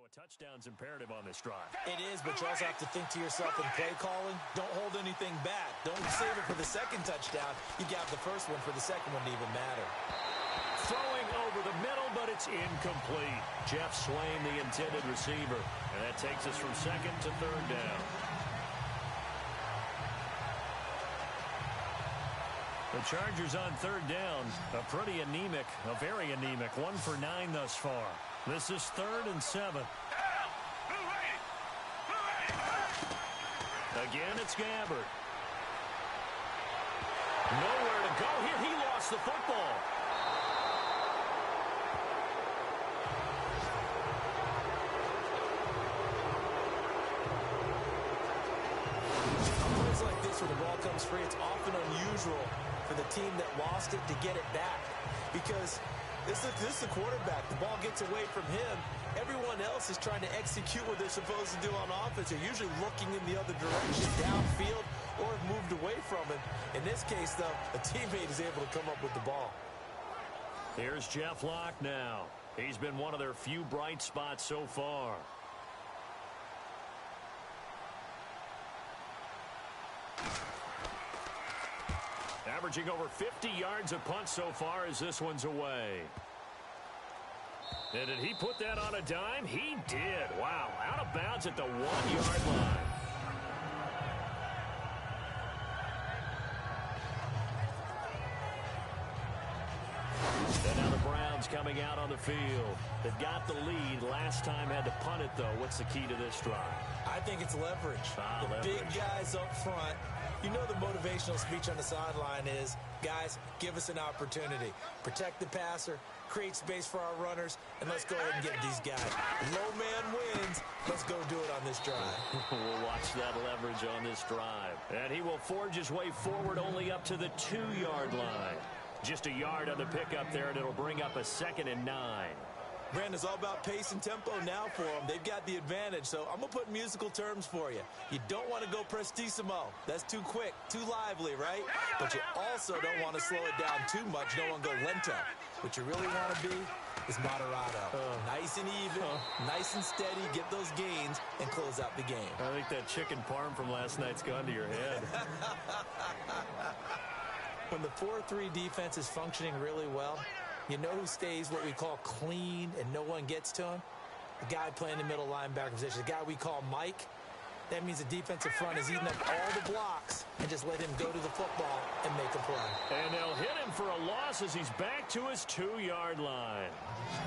A touchdown's imperative on this drive. It is, but you also have to think to yourself in play calling, don't hold anything back. Don't save it for the second touchdown. You got the first one for the second one to even matter. Throwing over the middle, but it's incomplete. Jeff Swain, the intended receiver. And that takes us from second to third down. The Chargers on third down. A very anemic. 1 for 9 thus far. This is 3rd and 7. Again, it's Gabbert. Nowhere to go here. He lost the football. Plays like this where the ball comes free, it's often unusual for the team that lost it to get it back. Because this is the quarterback. The ball gets away from him. Everyone else is trying to execute what they're supposed to do on offense. They're usually looking in the other direction, downfield, or have moved away from him. In this case, though, a teammate is able to come up with the ball. Here's Jeff Locke now. He's been one of their few bright spots so far. Averaging over 50 yards a punt so far as this one's away. And did he put that on a dime? He did. Wow, out of bounds at the 1-yard line. And now the Browns coming out on the field. They've got the lead. Last time had to punt it, though. What's the key to this drive? I think it's leverage. Big guys up front. You know the motivational speech on the sideline is, guys, give us an opportunity. Protect the passer, create space for our runners, and let's go ahead and get these guys. Low man wins. Let's go do it on this drive. We'll watch that leverage on this drive. And he will forge his way forward only up to the 2-yard line. Just a yard on the pickup there, and it'll bring up a 2nd and 9. Brandon, it's all about pace and tempo now for them. They've got the advantage, so I'm going to put musical terms for you. You don't want to go prestissimo. That's too quick, too lively, right? But you also don't want to slow it down too much. You don't want to go lento. What you really want to be is moderato. Nice and even, nice and steady, get those gains, and close out the game. I think that chicken parm from last night's gone to your head. When the 4-3 defense is functioning really well, you know who stays what we call clean and no one gets to him? The guy playing the middle linebacker position, the guy we call Mike. That means the defensive front is eating up all the blocks and just let him go to the football and make a play. And they'll hit him for a loss as he's back to his 2-yard line.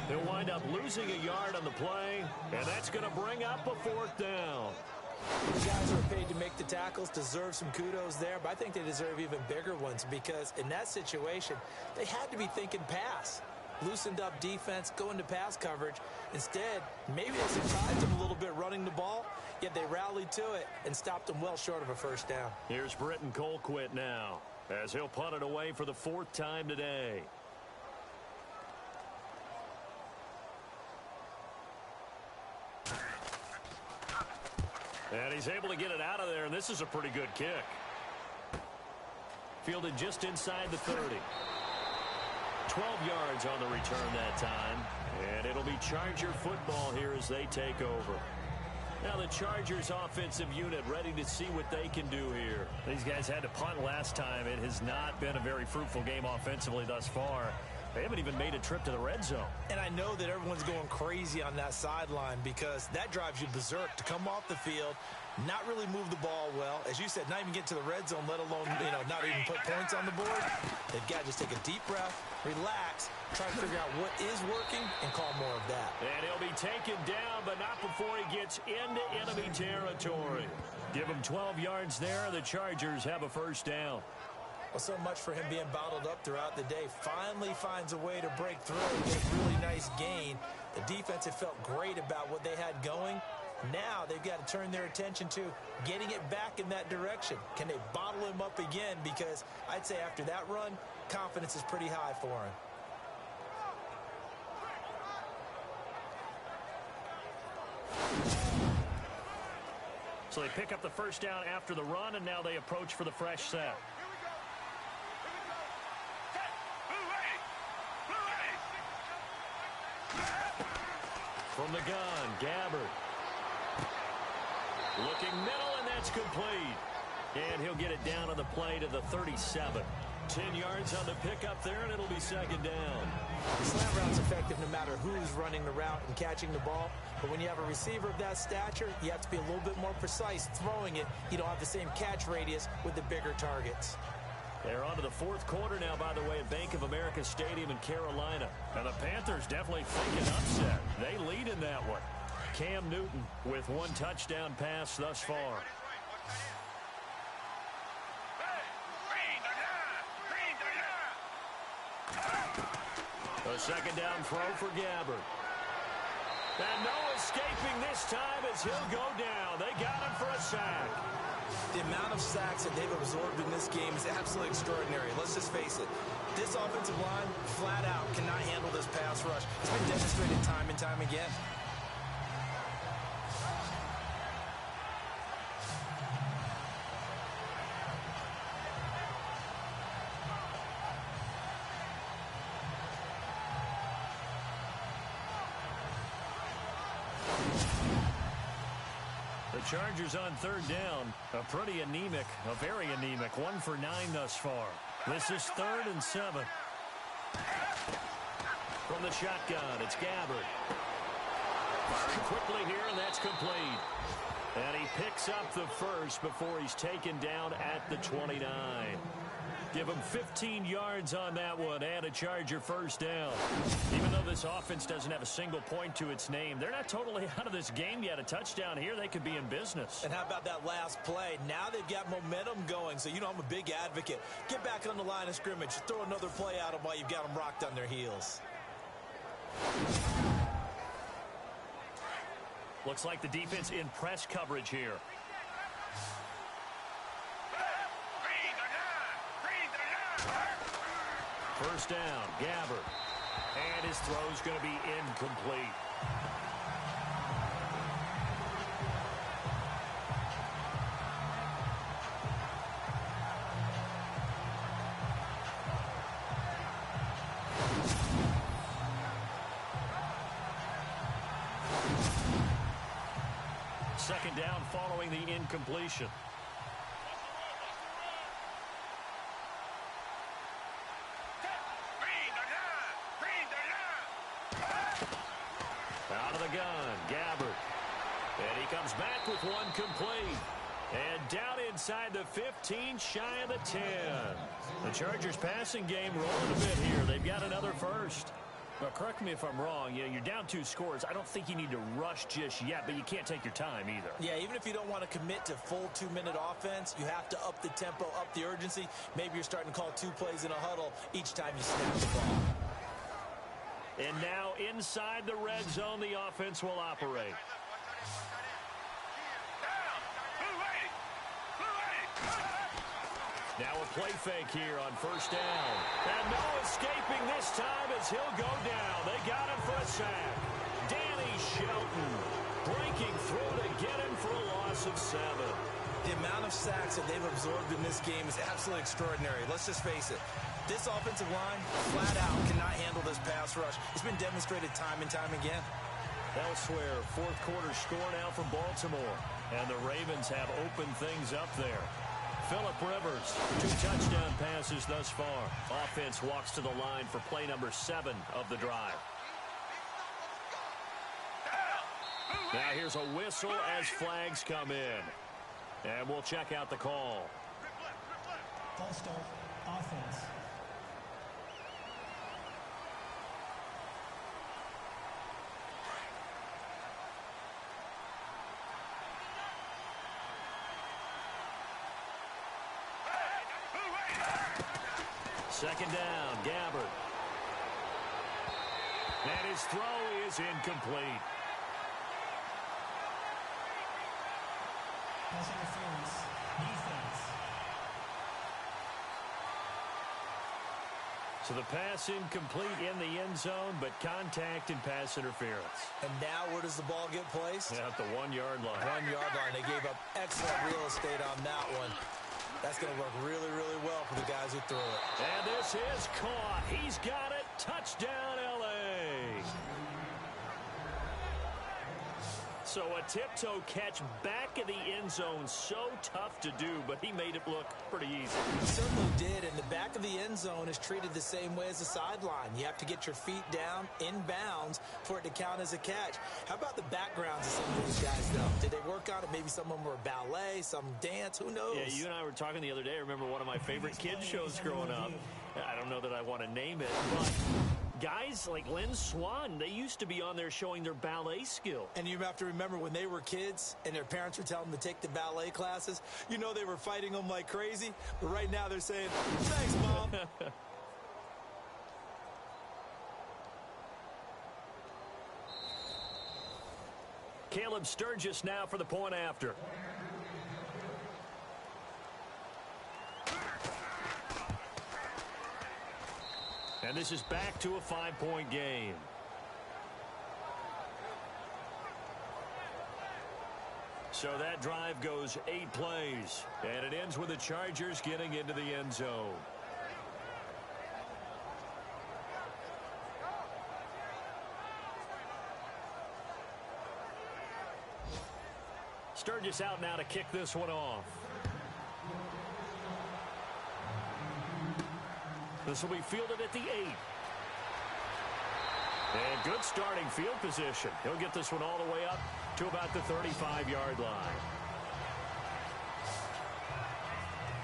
They'll wind up losing a yard on the play, and that's going to bring up a 4th down. The guys who are paid to make the tackles deserve some kudos there, but I think they deserve even bigger ones because in that situation, they had to be thinking pass. Loosened up defense, go into pass coverage. Instead, maybe they surprised them a little bit running the ball, yet they rallied to it and stopped them well short of a 1st down. Here's Britton Colquitt now as he'll punt it away for the 4th time today. And he's able to get it out of there, and this is a pretty good kick. Fielded just inside the 30. 12 yards on the return that time. And it'll be Charger football here as they take over. Now the Chargers offensive unit ready to see what they can do here. These guys had to punt last time. It has not been a very fruitful game offensively thus far. They haven't even made a trip to the red zone. And I know that everyone's going crazy on that sideline because that drives you berserk to come off the field, not really move the ball well. As you said, not even get to the red zone, let alone, not even put points on the board. They've got to just take a deep breath, relax, try to figure out what is working, and call more of that. And he'll be taken down, but not before he gets into enemy territory. Give him 12 yards there. The Chargers have a 1st down. Well, so much for him being bottled up throughout the day. Finally finds a way to break through and get a really nice gain. The defense had felt great about what they had going. Now they've got to turn their attention to getting it back in that direction. Can they bottle him up again? Because I'd say after that run, confidence is pretty high for him. So they pick up the 1st down after the run, and now they approach for the fresh set. From the gun, Gabbert. Looking middle, and that's complete. And he'll get it down on the play to the 37. 10 yards on the pickup there, and it'll be second down. The slant route's effective no matter who's running the route and catching the ball. But when you have a receiver of that stature, you have to be a little bit more precise throwing it. You don't have the same catch radius with the bigger targets. They're on to the fourth quarter now, by the way, at Bank of America Stadium in Carolina. And the Panthers definitely thinking upset. They lead in that one. Cam Newton with one touchdown pass thus far. A second down throw for Gabbert. And no escaping this time as he'll go down. They got him for a sack. The amount of sacks that they've absorbed in this game is absolutely extraordinary. Let's just face it. This offensive line, flat out, cannot handle this pass rush. It's been demonstrated time and time again. The Chargers on third down. A pretty anemic, a very anemic 1 for 9 thus far. This is 3rd and 7. From the shotgun, it's Gabbert. Firing quickly here, and that's complete. And he picks up the first before he's taken down at the 29. Give him 15 yards on that one and a Charger first down. Even though this offense doesn't have a single point to its name, they're not totally out of this game yet. A touchdown here, they could be in business. And how about that last play? Now they've got momentum going, so you know I'm a big advocate. Get back on the line of scrimmage. Throw another play at them while you've got them rocked on their heels. Looks like the defense in press coverage here. First down, Gabbert. And his throw's going to be incomplete. Second down following the incompletion. Out of the gun, Gabbert. And he comes back with one complete. And down inside the 15, shy of the 10. The Chargers passing game rolling a bit here. They've got another first. Well, correct me if I'm wrong. You're down 2 scores. I don't think you need to rush just yet, but you can't take your time either. Yeah, even if you don't want to commit to full 2-minute offense, you have to up the tempo, up the urgency. Maybe you're starting to call 2 plays in a huddle each time you snap the ball. And now inside the red zone, the offense will operate. Now a play fake here on first down. And no escaping this time as he'll go down. They got him for a sack. Danny Shelton breaking through to get him for a loss of 7. The amount of sacks that they've absorbed in this game is absolutely extraordinary. Let's just face it. This offensive line, flat out, cannot handle this pass rush. It's been demonstrated time and time again. Elsewhere, fourth quarter score now for Baltimore. And the Ravens have opened things up there. Phillip Rivers, 2 touchdown passes thus far. Offense walks to the line for play number 7 of the drive. Now here's a whistle as flags come in. And we'll check out the call. False start, offense. Second down, Gabbert. And his throw is incomplete. Pass interference, defense. So the pass incomplete in the end zone, but contact and pass interference. And now where does the ball get placed? At the 1-yard line. 1-yard line. They gave up excellent real estate on that one. That's going to work really, really well for the guys who threw it. And this is caught. He's got it. Touchdown, L.A. So a tiptoe catch back in the end zone, so tough to do, but he made it look pretty easy. He certainly did, and the back of the end zone is treated the same way as the sideline. You have to get your feet down in bounds for it to count as a catch. How about the backgrounds of some of these guys, though? Did they work on it? Maybe some of them were ballet, some dance, who knows? Yeah, you and I were talking the other day. I remember one of my favorite kids shows growing up. I don't know that I want to name it, but guys like Lynn Swan, they used to be on there showing their ballet skill. And you have to remember when they were kids and their parents were telling them to take the ballet classes, you know they were fighting them like crazy. But right now they're saying, thanks, Mom. Caleb Sturgis now for the point after. And this is back to a 5-point game. So that drive goes 8 plays. And it ends with the Chargers getting into the end zone. Sturgis out now to kick this one off. This will be fielded at the 8. And good starting field position. He'll get this one all the way up to about the 35-yard line.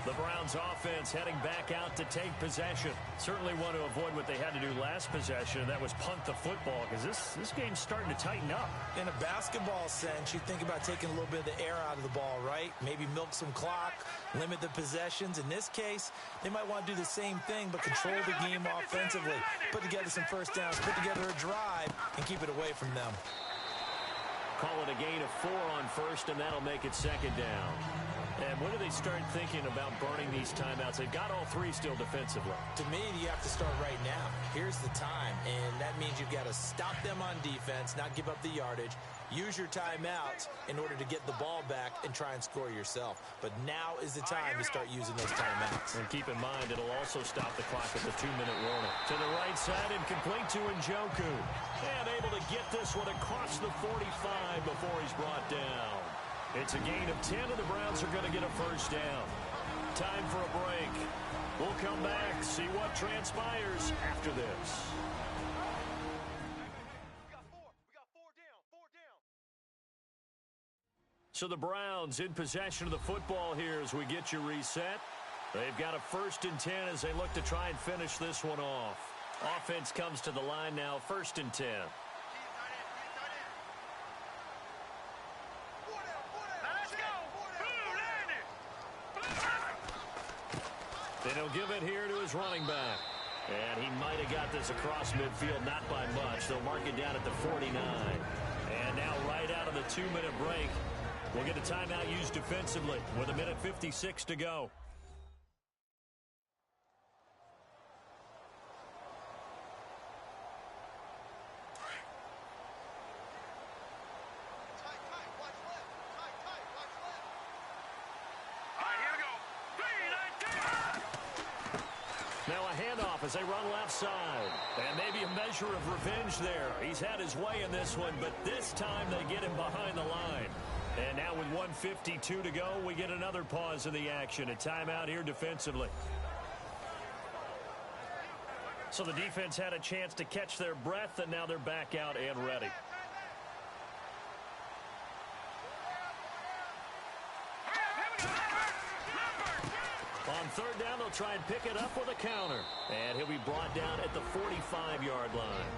The Browns offense heading back out to take possession. Certainly want to avoid what they had to do last possession, and that was punt the football, because this game's starting to tighten up. In a basketball sense, you think about taking a little bit of the air out of the ball, right? Maybe milk some clock, limit the possessions. In this case, they might want to do the same thing, but control the game offensively. Put together some first downs, put together a drive, and keep it away from them. Call it a gain of 4 on first, and that'll make it second down. And when do they start thinking about burning these timeouts? They've got all 3 still defensively. To me, you have to start right now. Here's the time, and that means you've got to stop them on defense, not give up the yardage, use your timeouts in order to get the ball back and try and score yourself. But now is the time to start using those timeouts. And keep in mind, it'll also stop the clock at the 2-minute warning. To the right side and complete to Njoku. And able to get this one across the 45 before he's brought down. It's a gain of 10, and the Browns are going to get a first down. Time for a break. We'll come back, see what transpires after this. We got 4 down. So the Browns in possession of the football here as we get you reset. They've got a 1st and 10 as they look to try and finish this one off. Offense comes to the line now, 1st and 10. Then he'll give it here to his running back. And he might have got this across midfield, not by much. They'll mark it down at the 49. And now right out of the 2-minute break, we'll get a timeout used defensively with 1:56 to go. As they run left side. And maybe a measure of revenge there. He's had his way in this one, but this time they get him behind the line. And now with 1:52 to go, we get another pause in the action. A timeout here defensively. So the defense had a chance to catch their breath, and now they're back out and ready. On 3rd down, they'll try and pick it up with a counter. And he'll be brought down at the 45-yard line.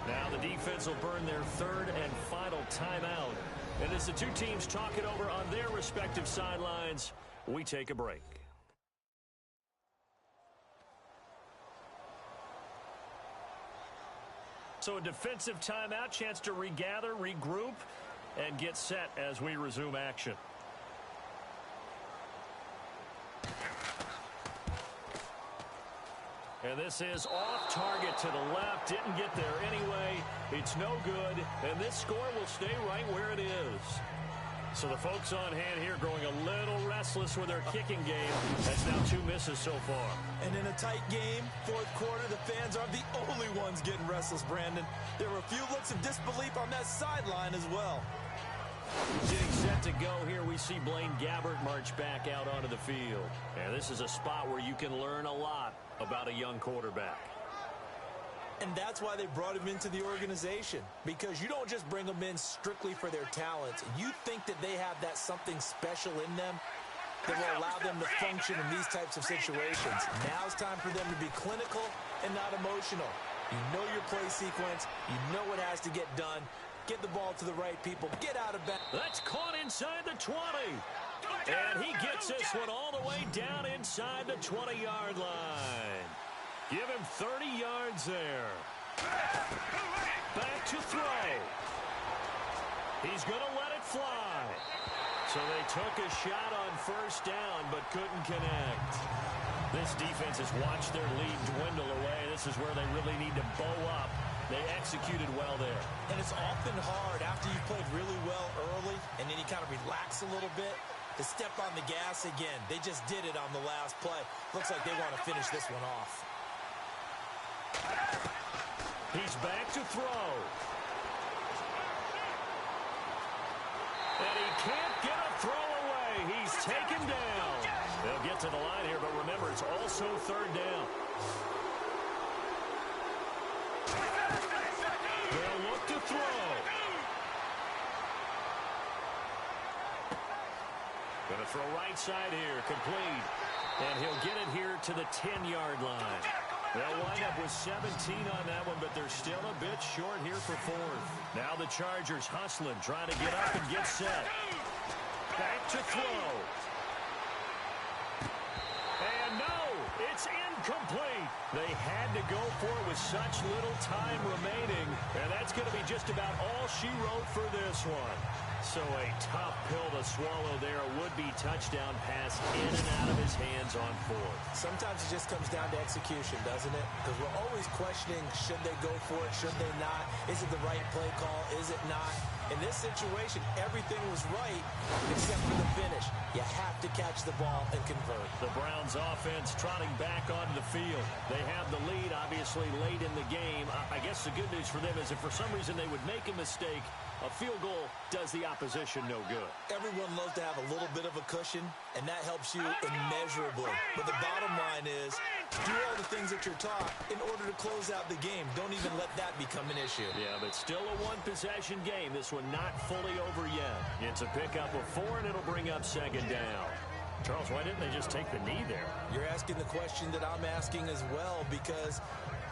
Now the defense will burn their 3rd and final timeout. And as the two teams talk it over on their respective sidelines, we take a break. So a defensive timeout, chance to regather, regroup, and get set as we resume action. And this is off target to the left. Didn't get there anyway. It's no good. And this score will stay right where it is. So the folks on hand here growing a little restless. restless with their kicking game. That's now 2 misses so far. And in a tight game, fourth quarter, the fans are the only ones getting restless, Brandon. There were a few looks of disbelief on that sideline as well. Getting set to go here, we see Blaine Gabbert march back out onto the field. And this is a spot where you can learn a lot about a young quarterback. And that's why they brought him into the organization, because you don't just bring them in strictly for their talents. You think that they have that something special in them that will allow them to function in these types of situations. Now it's time for them to be clinical and not emotional. You know your play sequence. You know what has to get done. Get the ball to the right people. Get out of bounds. That's caught inside the 20. And he gets this one all the way down inside the 20-yard line. Give him 30 yards there. Back to throw. He's going to let it fly. So they took a shot on first down but couldn't connect. This defense has watched their lead dwindle away. This is where they really need to bow up. They executed well there. And it's often hard after you've played really well early and then you kind of relax a little bit to step on the gas again. They just did it on the last play. Looks like they want to finish this one off. He's back to throw. And he can't get a throw away. He's taken down. They'll get to the line here, but remember, it's also third down. They'll look to throw. Going to throw right side here, complete. And he'll get it here to the 10-yard line. They'll wind up with 17 on that one, but they're still a bit short here for fourth. Now the Chargers hustling, trying to get up and get set. Back to throw. And no, it's incomplete. They had to go for it with such little time remaining, and that's going to be just about all she wrote for this one. So a tough pill to swallow there. A would-be touchdown pass in and out of his hands on fourth. Sometimes it just comes down to execution, doesn't it? Because we're always questioning, should they go for it, should they not? Is it the right play call, is it not? In this situation, everything was right except for the finish. You have to catch the ball and convert. The Browns offense trotting back onto the field. They have the lead, obviously, late in the game. I guess the good news for them is if for some reason they would make a mistake, a field goal does the opposition no good. Everyone loves to have a little bit of a cushion, and that helps you immeasurably. But the bottom line is, do all the things that you're taught in order to close out the game. Don't even let that become an issue. Yeah, but still a one-possession game. This one not fully over yet. It's a pickup of 4, and it'll bring up second down. Charles, why didn't they just take the knee there? You're asking the question that I'm asking as well, because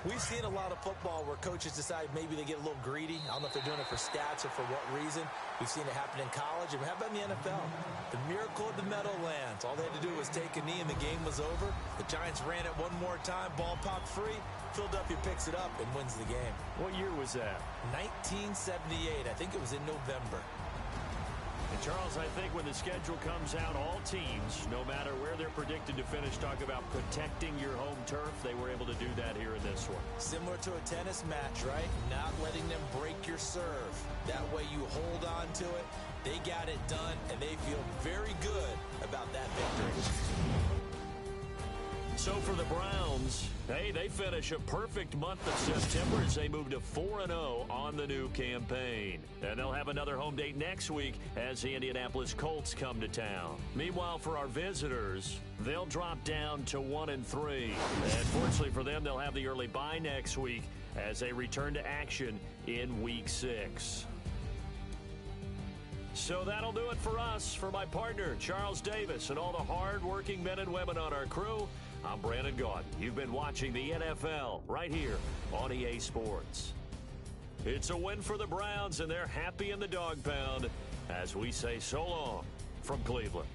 we've seen a lot of football where coaches decide maybe they get a little greedy. I don't know if they're doing it for stats or for what reason. We've seen it happen in college. And how about in the NFL? The miracle of the Meadowlands. All they had to do was take a knee and the game was over. The Giants ran it one more time. Ball popped free. Philadelphia picks it up and wins the game. What year was that? 1978. I think it was in November. And Charles, I think when the schedule comes out, all teams, no matter where they're predicted to finish, talk about protecting your home turf. They were able to do that here in this one. Similar to a tennis match, right? Not letting them break your serve. That way you hold on to it. They got it done, and they feel very good about that victory. So for the Browns, hey, they finish a perfect month of September as they move to 4-0 on the new campaign. And they'll have another home date next week as the Indianapolis Colts come to town. Meanwhile, for our visitors, they'll drop down to 1-3. And fortunately for them, they'll have the early bye next week as they return to action in Week 6. So that'll do it for us. For my partner, Charles Davis, and all the hard-working men and women on our crew, I'm Brandon Gaudin. You've been watching the NFL right here on EA Sports. It's a win for the Browns, and they're happy in the dog pound as we say so long from Cleveland.